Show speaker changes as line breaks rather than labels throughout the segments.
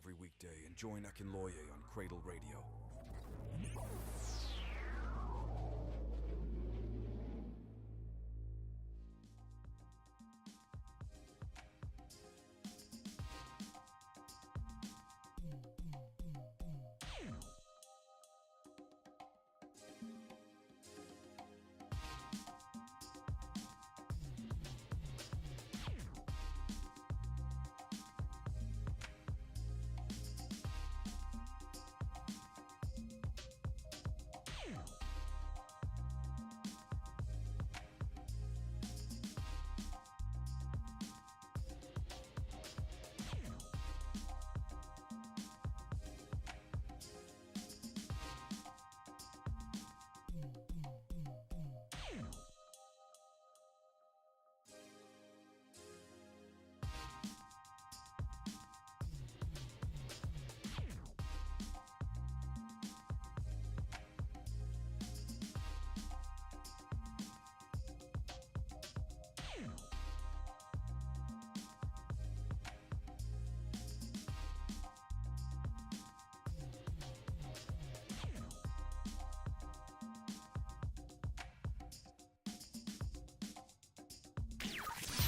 every weekday and join Akinloye on CradleRadio.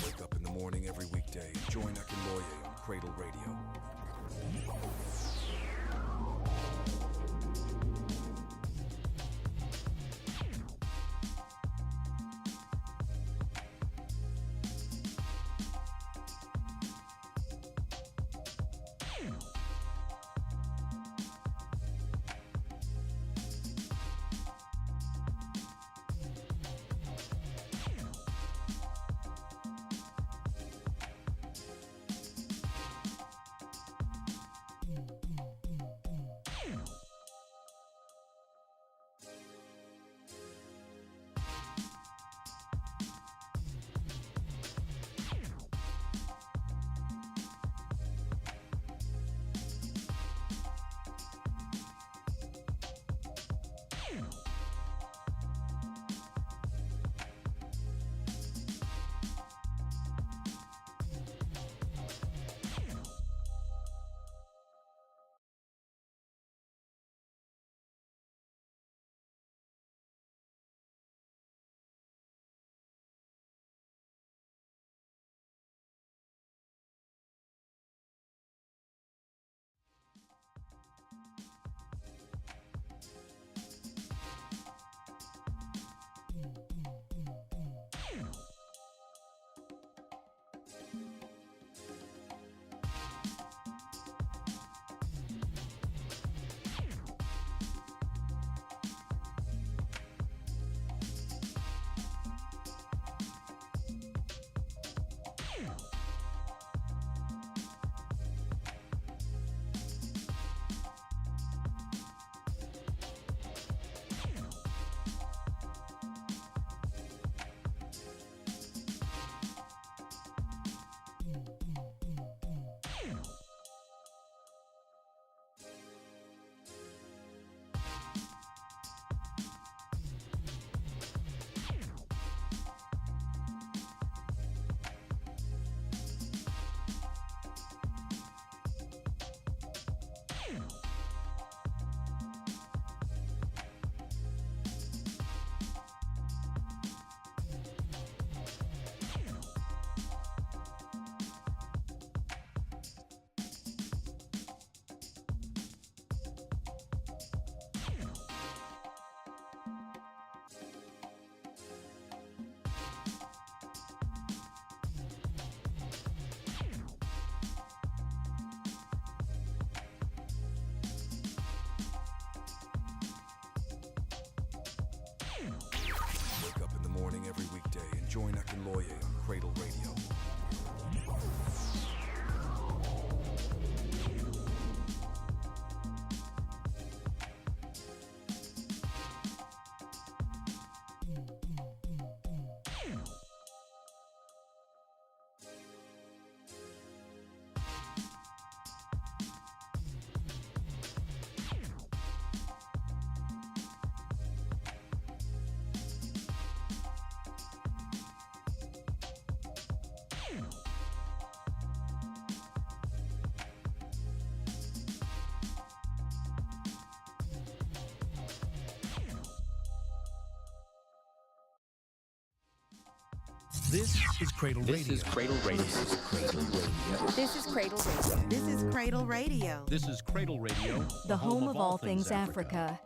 Wake up in the morning every weekday and join Akinloye on CradleRadio. Every weekday and join Akinloye on CradleRadio. This is Cradle Radio.
This is Cradle Radio.
This is Cradle Radio.
This is Cradle Radio.
This is Cradle Radio,
The home of all things Africa.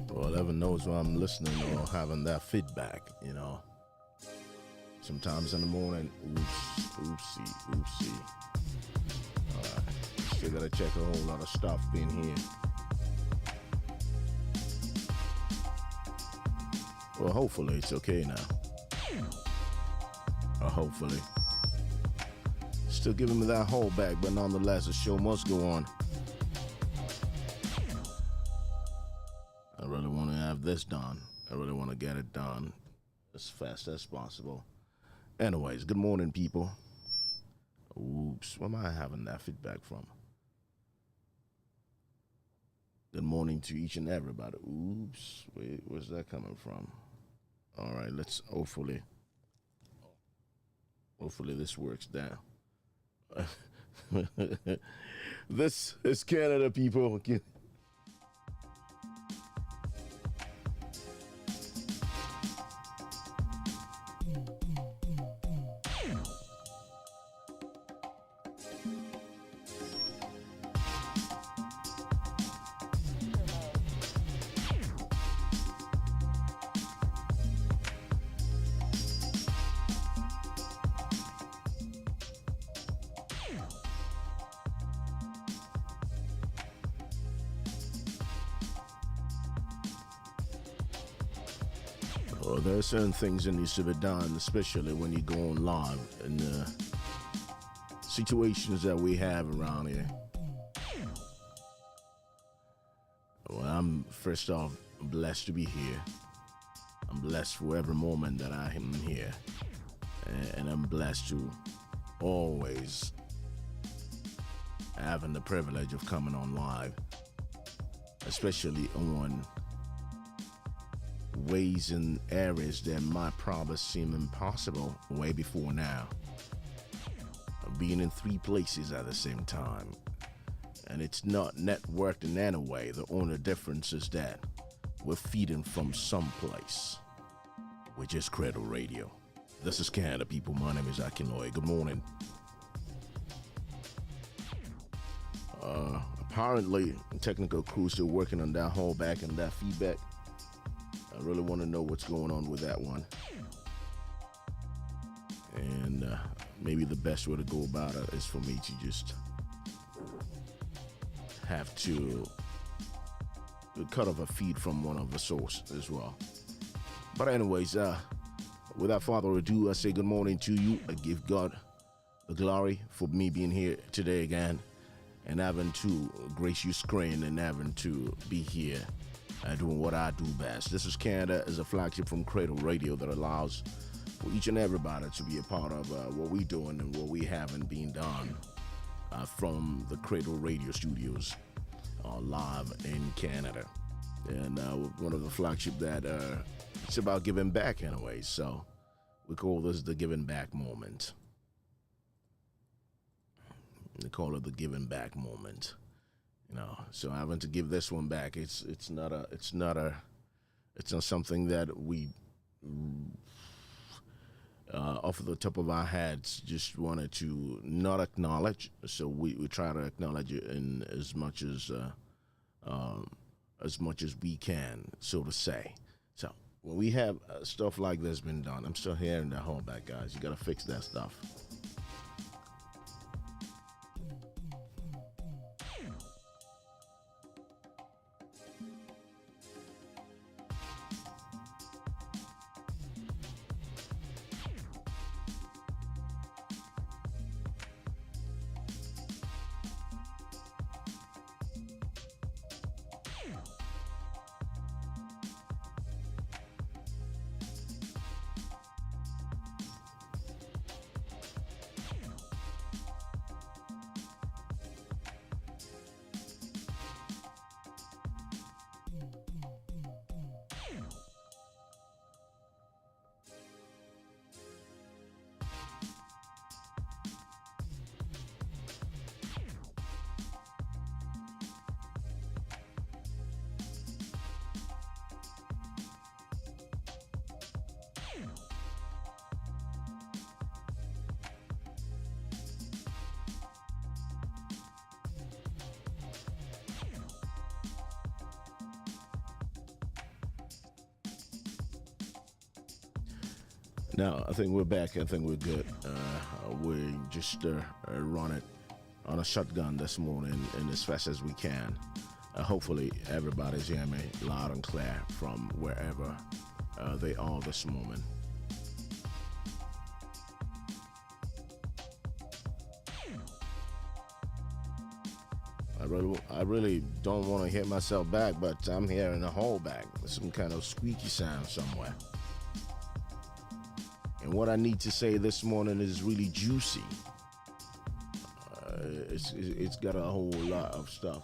Well, heaven knows when I'm listening or having that feedback, you know. Sometimes in the morning, oopsie. Still gotta check a whole lot of stuff being here. Well, hopefully it's okay now. Or hopefully. Still giving me that hold back, but nonetheless, the show must go on. I really want to have this done. I really want to get it done as fast as possible. Anyways, good morning, people. Oops, where am I having that feedback from? Good morning to each and everybody. Oops, wait, where's that coming from? All right, let's hopefully this works down. This is Canada, people. Well, there are certain things that needs to be done, especially when you go on live and situations that we have around here. Well, I'm first off blessed to be here. I'm blessed for every moment that I am here, and I'm blessed to always having the privilege of coming on live, especially on ways and areas that might probably seem impossible way before now. Being in 3 places at the same time, and it's not networked in any way. The only difference is that we're feeding from someplace, which is Cradle Radio. This is Canada, people. My name is Akinloy. Good morning. Apparently, technical crew still working on that holdback and that feedback. I really want to know what's going on with that one. And maybe the best way to go about it is for me to just have to cut off a feed from one of the source as well. But anyways, without further ado, I say good morning to you. I give God the glory for me being here today again and having to grace your screen and having to be here doing what I do best. This is Canada, is a flagship from Cradle Radio that allows for each and everybody to be a part of what we're doing and what we haven't been done. from the Cradle Radio Studios, live in Canada. And one of the flagship that it's about giving back anyway. So we call this the giving back moment. They call it the giving back moment. So having to give this one back, it's not something that we off the top of our heads just wanted to not acknowledge. So we try to acknowledge it in as much as we can, so to say. So when we have stuff like this been done, I'm still hearing the whole back, guys. You gotta fix that stuff. Now, I think we're back. I think we're good. We just run it on a shotgun this morning and as fast as we can. Hopefully, everybody's hearing me loud and clear from wherever they are this moment. I really don't want to hear myself back, but I'm hearing a whole back. Some kind of squeaky sound somewhere. And what I need to say this morning is really juicy. It's got a whole lot of stuff.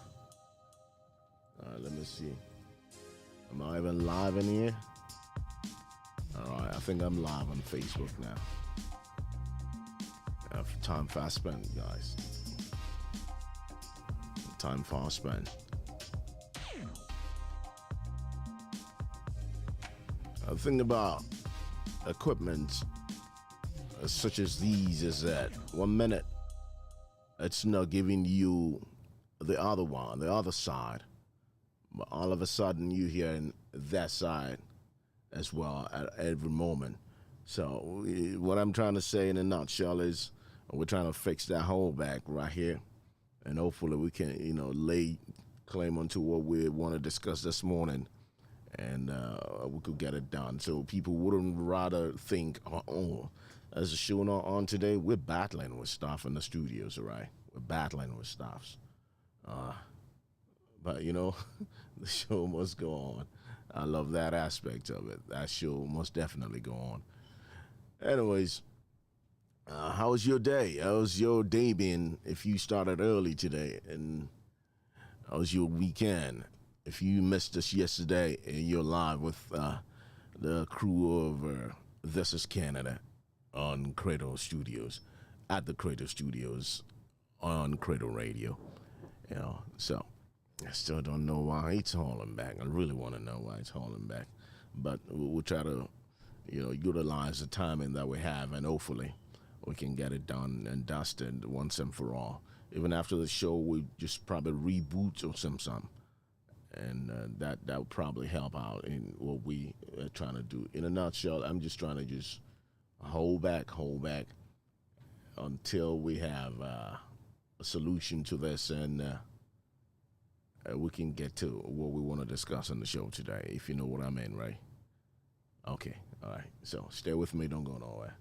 Let me see. Am I even live in here? All right, I think I'm live on Facebook now. Time fast spent, guys. Time fast spent. The thing about equipment such as these is that 1 minute it's not giving you the other side, but all of a sudden you hearing that side as well at every moment. So what I'm trying to say in a nutshell is we're trying to fix that hole back right here, and hopefully we can lay claim onto what we want to discuss this morning, and we could get it done. So people wouldn't rather think, oh, as a show on today, we're battling with stuff in the studios, all right? We're battling with stuffs. But, the show must go on. I love that aspect of it. That show must definitely go on. Anyways, how was your day? How's your day been if you started early today? And how's your weekend? If you missed us yesterday and you're live with the crew of This is Canada on Cradle Studios, at the Cradle Studios on Cradle Radio. So I still don't know why it's hauling back. I really want to know why it's hauling back. But we'll try to, utilize the timing that we have, and hopefully we can get it done and dusted once and for all. Even after the show, we just probably reboot or something. And that will probably help out in what we are trying to do. In a nutshell, I'm just trying to just hold back until we have a solution to this, and we can get to what we want to discuss on the show today, if you know what I mean, right? Okay, all right. So stay with me. Don't go nowhere.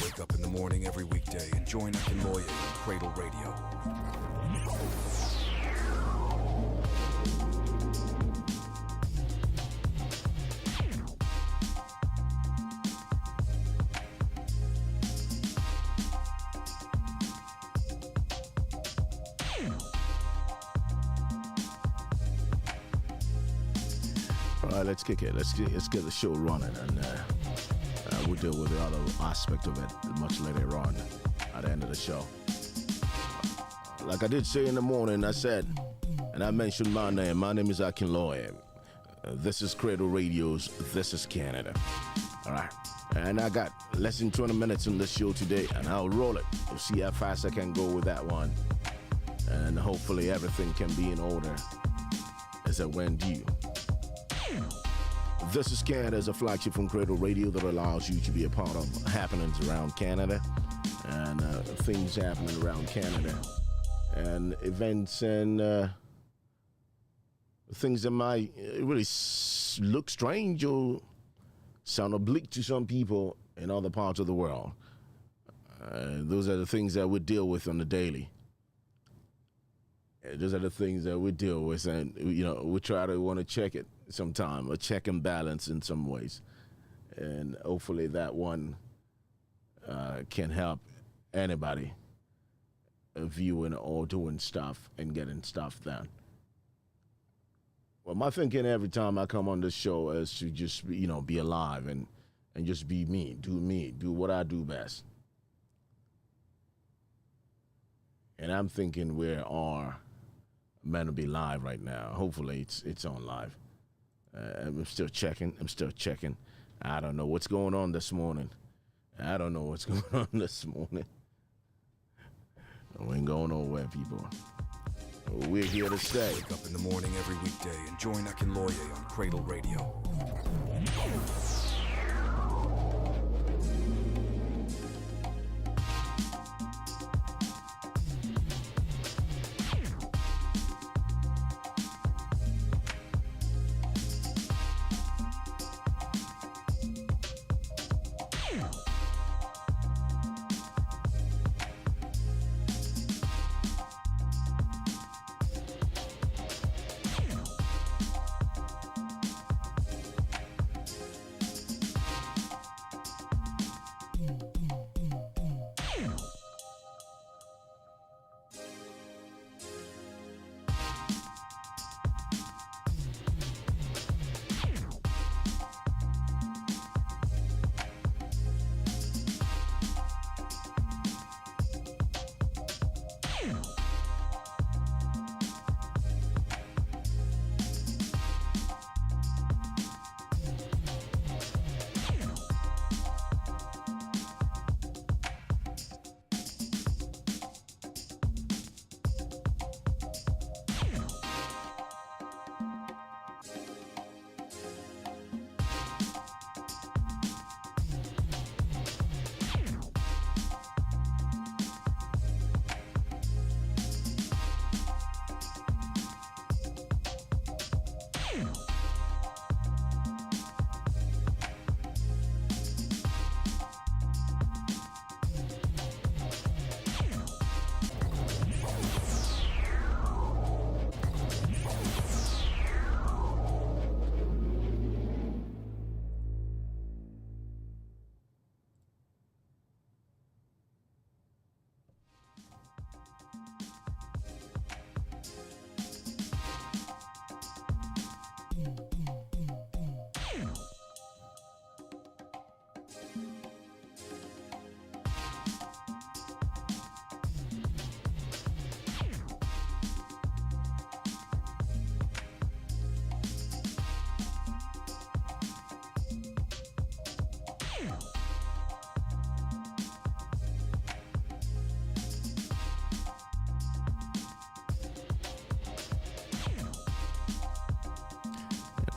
Wake up in the morning every weekday and join Akinloye on Cradle Radio.
All right, let's kick it. Let's get the show running, and we'll deal with the other aspect of it much later on at the end of the show. Like I did say in the morning, I said, and I mentioned my name. My name is Akinloye. This is Cradle Radio's This is Canada. All right. And I got less than 20 minutes on this show today, and I'll roll it. You'll see how fast I can go with that one. And hopefully everything can be in order as I went due. This is Canada is a flagship from Cradle Radio that allows you to be a part of happenings around Canada and things happening around Canada and events and things that might really look strange or sound oblique to some people in other parts of the world. Those are the things that we deal with on the daily. Those are the things that we deal with, and we try to want to check it sometime, a check and balance in some ways, and hopefully that one can help anybody viewing or doing stuff and getting stuff done. Well, my thinking every time I come on this show is to just be alive and just be me, do what I do best. And I'm thinking we are meant to be live right now. Hopefully it's on live. I'm still checking. I don't know what's going on this morning. We ain't going nowhere, people. We're here to stay.
Wake up in the morning every weekday and join Akinloye on Cradle Radio.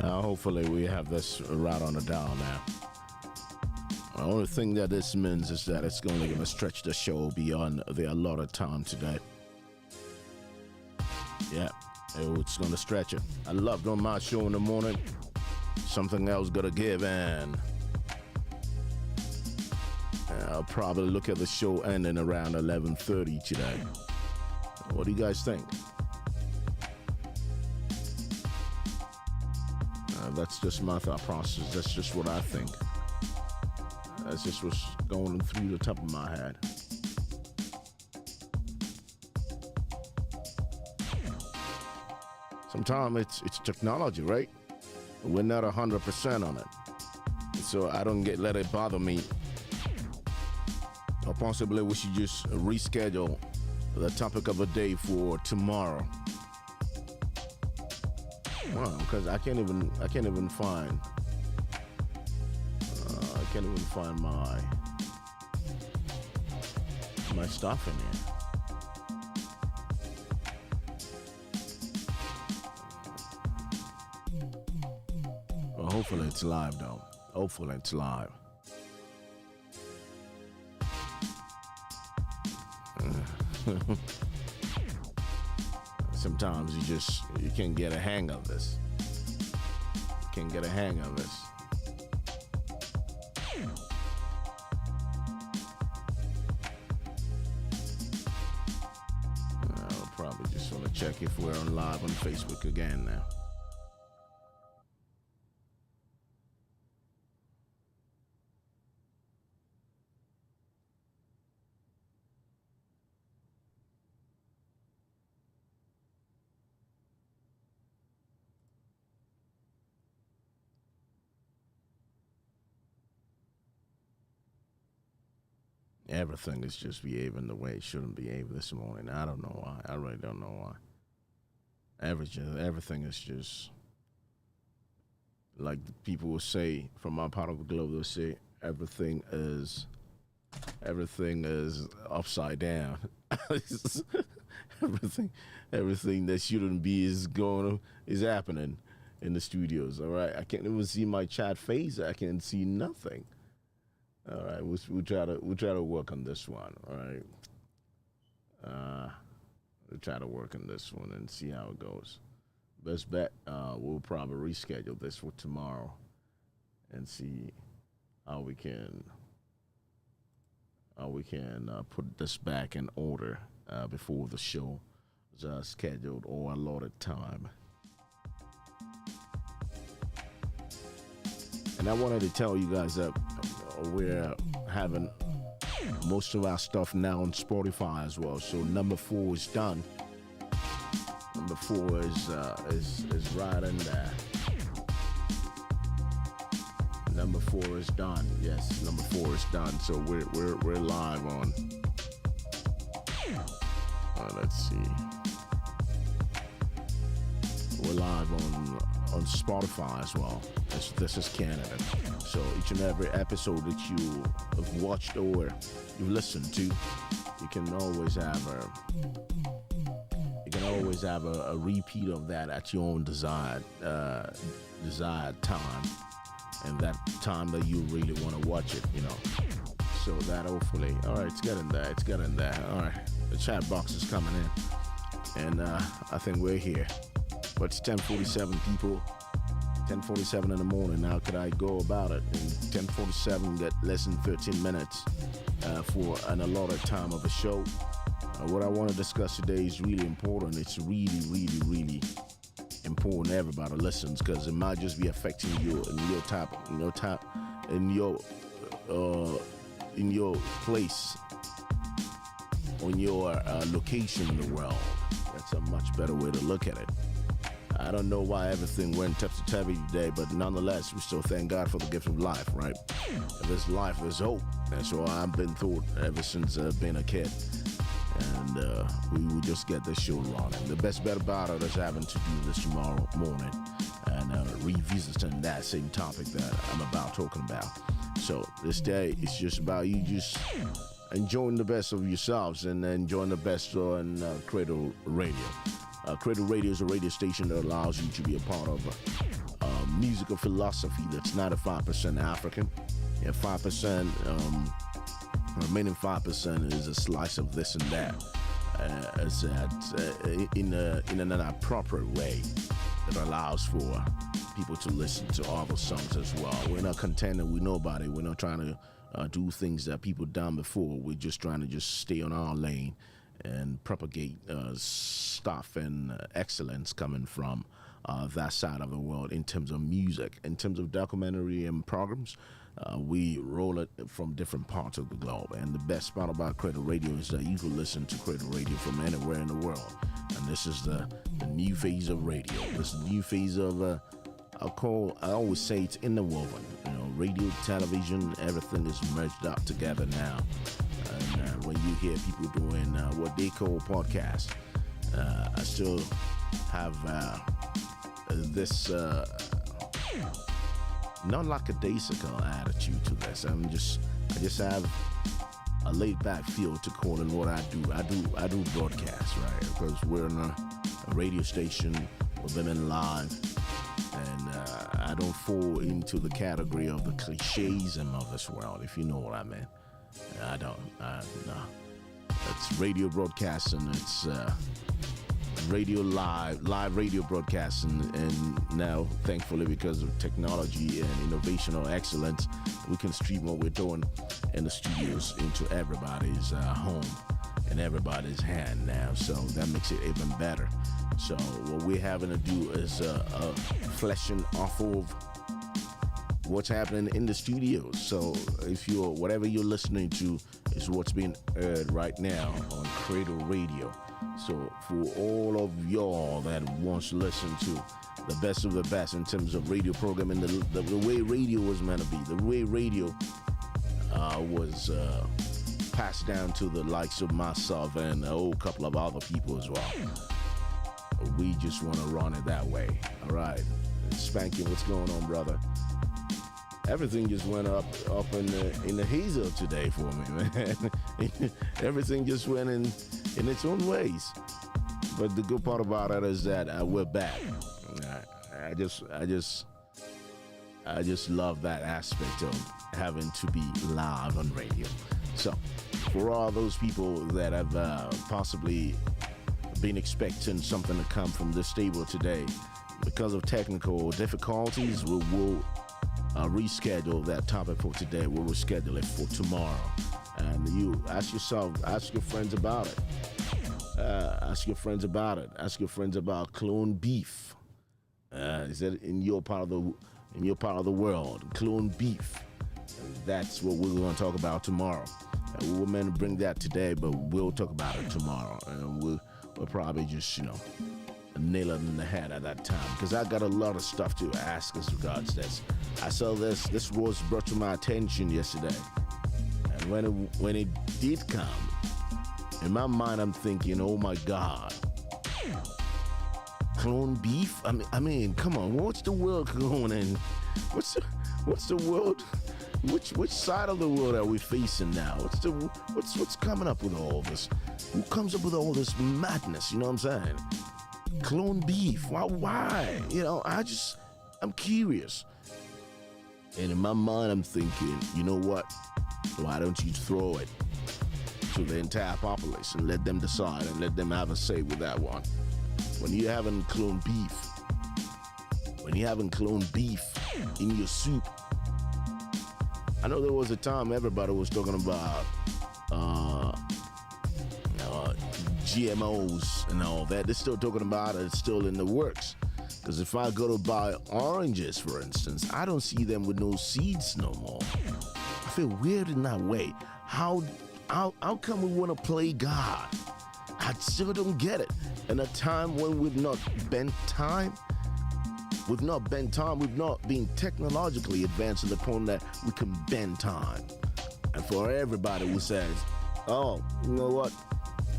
Hopefully we have this right on the dial now. The only thing that this means is that it's going to stretch the show beyond the allotted time today. Yeah, it's going to stretch it. I love doing my show in the morning. Something else got to give, and I'll probably look at the show ending around 11:30 today. What do you guys think? That's just my thought process. That's just what I think. That's just what's going through the top of my head. Sometimes it's technology, right? We're not 100% on it, so I don't let it bother me. Or possibly we should just reschedule the topic of the day for tomorrow. Wow, because I can't even find my stuff in here. Well, hopefully it's live though. Hopefully it's live. Sometimes you can't get a hang of this. You can't get a hang of this. I'll probably just want to check if we're on live on Facebook again now. Everything is just behaving the way it shouldn't behave this morning. I don't know why. I really don't know why. Everything is just like people will say from my part of the globe. They'll say everything is upside down. everything that shouldn't be is happening in the studios. All right, I can't even see my chat face. I can't see nothing. All right, we'll try to work on this one. All right, we'll try to work on this one and see how it goes. Best bet, we'll probably reschedule this for tomorrow and see how we can put this back in order before the show is scheduled or allotted time. And I wanted to tell you guys that we're having most of our stuff now on Spotify as well. So number 4 is done. Number 4 is right in there. Number 4 is done. Yes, number 4 is done. So we're live on. Let's see. We're live on Spotify as well. This is Canada. So each and every episode that you have watched or you've listened to, you can always have a repeat of that at your own desired time, and that time that you really want to watch it, So that hopefully, all right, it's getting there. All right, the chat box is coming in, and I think we're here. But it's 10:47, people. 10:47 in the morning. How could I go about it? In 10:47, get less than 13 minutes for an allotted time of a show. What I want to discuss today is really important. It's really, really, really important everybody listens, because it might just be affecting you in your place, on your location in the world. That's a much better way to look at it. I don't know why everything went topsy-turvy today, but nonetheless, we still thank God for the gift of life, right? And this life is hope. That's what I've been through ever since being a kid. And we will just get this show running. The best bet about it is having to do this tomorrow morning and revisiting that same topic that I'm about talking about. So this day, it's just about you just enjoying the best of yourselves and enjoying the best on Cradle Radio. Cradle Radio is a radio station that allows you to be a part of musical philosophy that's 95% African, and 5%, remaining 5% is a slice of this and that. In an appropriate way that allows for people to listen to all the songs as well. We're not contending with nobody. We're not trying to do things that people done before. We're just trying to just stay on our lane and propagate stuff and excellence coming from that side of the world in terms of music. In terms of documentary and programs, we roll it from different parts of the globe. And the best part about Cradle Radio is that you can listen to Cradle Radio from anywhere in the world. And this is the new phase of radio. This new phase of, I always say it's interwoven. You know, radio, television, everything is merged up together now. And when you hear people doing what they call podcasts, I still have this non-lackadaisical attitude to this. I just have a laid-back feel to calling what I do. I do broadcast, right? Because we're on a radio station, we're living live, and I don't fall into the category of the clichésism of this world, if you know what I mean. I don't. No. It's radio broadcasting. It's radio live radio broadcasting, and now, thankfully, because of technology and innovational excellence, we can stream what we're doing in the studios into everybody's home and everybody's hand now. So that makes it even better. So what we're having to do is fleshing off of what's happening in the studios. So if whatever you're listening to is what's being heard right now on Cradle Radio. So for all of y'all that wants to listen to the best of the best in terms of radio programming, the way radio was meant to be, the way radio was passed down to the likes of myself and a whole couple of other people as well. We just want to run it that way. All right. Spanking, what's going on, brother? Everything just went up in the hazel today for me, man. Everything just went in its own ways. But the good part about it is that we're back. I just love that aspect of having to be live on radio. So for all those people that have possibly been expecting something to come from this stable today, because of technical difficulties, we will reschedule that topic for today. We'll reschedule it for tomorrow. And you ask yourself, ask your friends about it. Ask your friends about it. Ask your friends about clone beef. Is that in your part of the world? Clone beef. And that's what we're going to talk about tomorrow. And we were meant to bring that today, but we'll talk about it tomorrow. And we'll probably just, nail it in the head at that time, because I got a lot of stuff to ask as regards this. I saw this was brought to my attention yesterday, and when it did come, in my mind I'm thinking, oh my God, clone beef? I mean, come on, what's the world going in? What's the world? Which side of the world are we facing now? What's coming up with all this? Who comes up with all this madness? You know what I'm saying? Clone beef. Why? I'm curious. And in my mind, I'm thinking, you know what? Why don't you throw it to the entire populace and let them decide and let them have a say with that one? When you're having clone beef in your soup, I know there was a time everybody was talking about GMOs and all that. They're still talking about it. It's still in the works. Because if I go to buy oranges, for instance, I don't see them with no seeds no more. I feel weird in that way. How come we want to play God? I still don't get it. In a time when we've not been technologically advanced to the point that we can bend time. And for everybody who says, oh, you know what?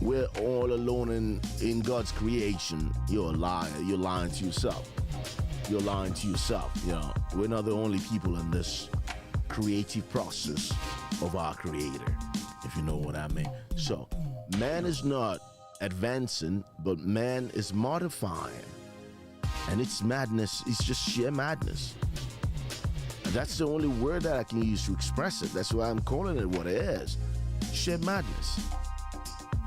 We're all alone in God's creation. You're a liar. You're lying to yourself. We're not the only people in this creative process of our Creator, if you know what I mean. So, man is not advancing, but man is modifying. And it's madness. It's just sheer madness. And that's the only word that I can use to express it. That's why I'm calling it what it is. Sheer madness.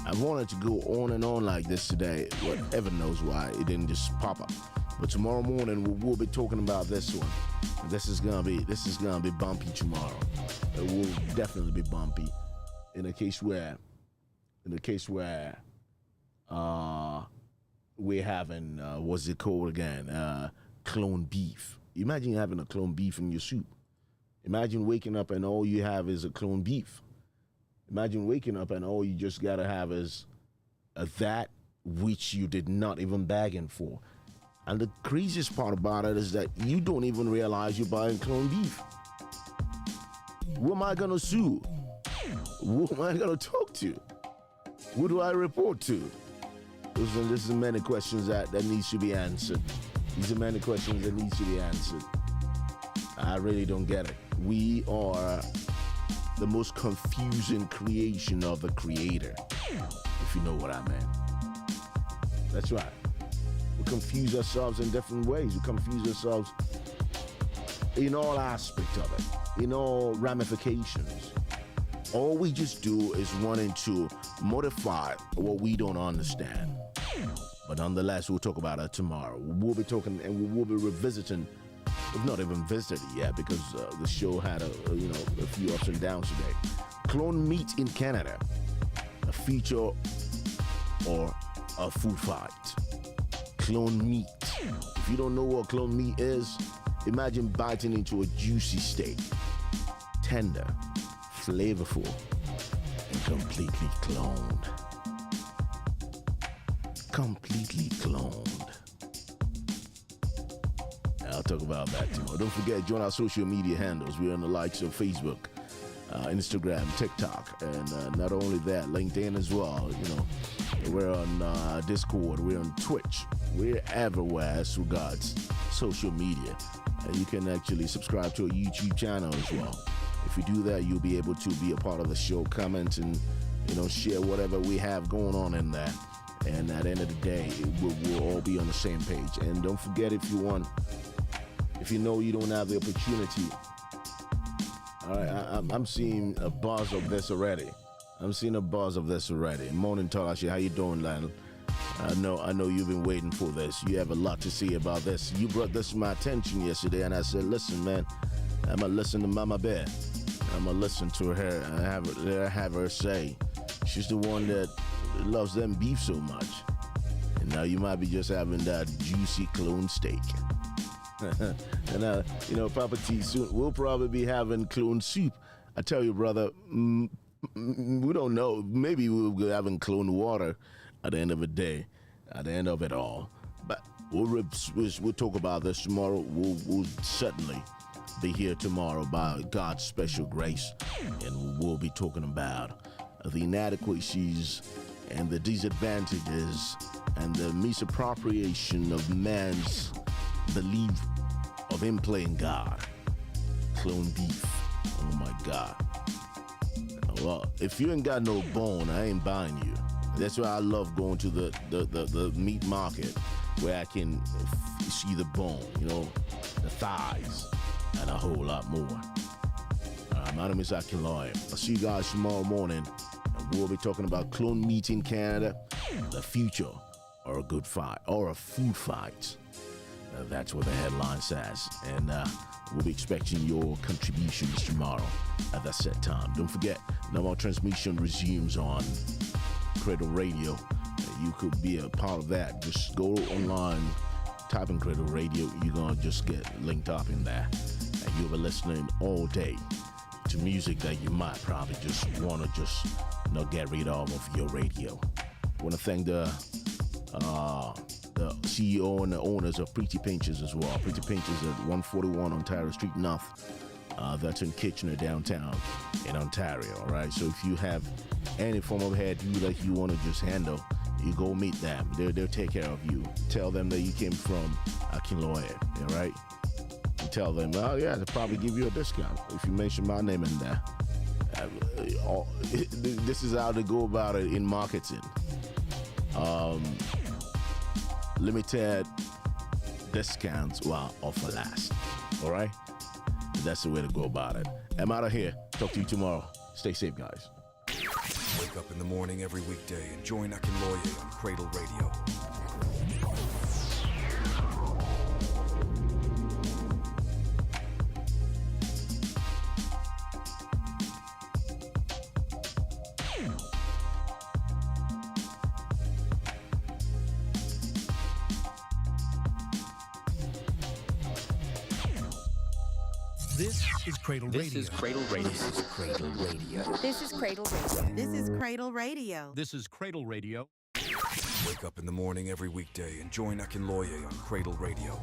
I wanted to go on and on like this today. Whatever knows why it didn't just pop up. But tomorrow morning we'll be talking about this one. This is gonna be bumpy tomorrow. It will definitely be bumpy. In the case where we're having what's it called again? Clone beef. Imagine having a clone beef in your soup. Imagine waking up and all you have is a clone beef. Imagine waking up and all you just gotta have is that which you did not even bargain for. And the craziest part about it is that you don't even realize you're buying clone beef. Who am I gonna sue? Who am I gonna talk to? Who do I report to? This are many questions that needs to be answered. These are many questions that needs to be answered. I really don't get it. We are the most confusing creation of the Creator, if you know what I mean. That's right. We confuse ourselves in different ways. We confuse ourselves in all aspects of it, in all ramifications. All we just do is wanting to modify what we don't understand. But nonetheless, we'll talk about it tomorrow. We'll be talking and we will be revisiting. We've not even visited it yet because the show had a few ups and downs today. Clone meat in Canada, a feature or a food fight. Clone meat. If you don't know what clone meat is, imagine biting into a juicy steak, tender, flavorful, and completely cloned. Completely cloned. I'll talk about that tomorrow. Don't forget, join our social media handles. We're on the likes of Facebook, Instagram, TikTok, and not only that, LinkedIn as well. We're on Discord. We're on Twitch. We're everywhere as regards social media. You can actually subscribe to a YouTube channel as well. If you do that, you'll be able to be a part of the show, comment, and share whatever we have going on in there. And at the end of the day, we'll all be on the same page. And don't forget, if you know you don't have the opportunity. All right, I'm seeing a buzz of this already. Morning, Talashi. How you doing, Lionel? I know you've been waiting for this. You have a lot to say about this. You brought this to my attention yesterday, and I said, listen, man, I'm going to listen to Mama Bear. I'm going to listen to her and have her say. She's the one that loves them beef so much. And now you might be just having that juicy clone steak. And Papa T, soon we'll probably be having clone soup. I tell you, brother, we don't know. Maybe we'll be having clone water at the end of the day, at the end of it all. But we'll talk about this tomorrow. We'll certainly be here tomorrow by God's special grace, and we'll be talking about the inadequacies and the disadvantages and the misappropriation of man's belief of him playing God. Clone beef. Oh my God. Well, if you ain't got no bone, I ain't buying you. That's why I love going to the meat market where I can see the bone, the thighs, and a whole lot more. My name is Akin Lawyer. I'll see you guys tomorrow morning, and we'll be talking about clone meat in Canada, the future, or a good fight, or a food fight. That's what the headline says. And we'll be expecting your contributions tomorrow at that set time. Don't forget, now our transmission resumes on CradleRadio. You could be a part of that. Just go online, type in CradleRadio. You're going to just get linked up in there. And you'll be listening all day to music that you might probably just want to just not get rid of your radio. I want to thank the CEO and the owners of Pretty Pinches as well. Pretty Pinches at 141 Ontario Street North. That's in Kitchener, downtown in Ontario, all right? So if you have any form of hairdo that you want to just handle, you go meet them. They'll take care of you. Tell them that you came from Akin Lawyer, all right? You tell them, well, yeah, they'll probably give you a discount if you mention my name in there. This is how they go about it in marketing. Limited discounts while offer lasts. All right? That's the way to go about it. I'm out of here. Talk to you tomorrow. Stay safe, guys.
Wake up in the morning every weekday and join Akinloye on Cradle Radio.
This is Cradle Radio.
This is Cradle Radio. This is Cradle Radio.
This is Cradle Radio.
This is Cradle Radio.
This is Cradle Radio.
Wake up in the morning every weekday and join Akinloye on Cradle Radio.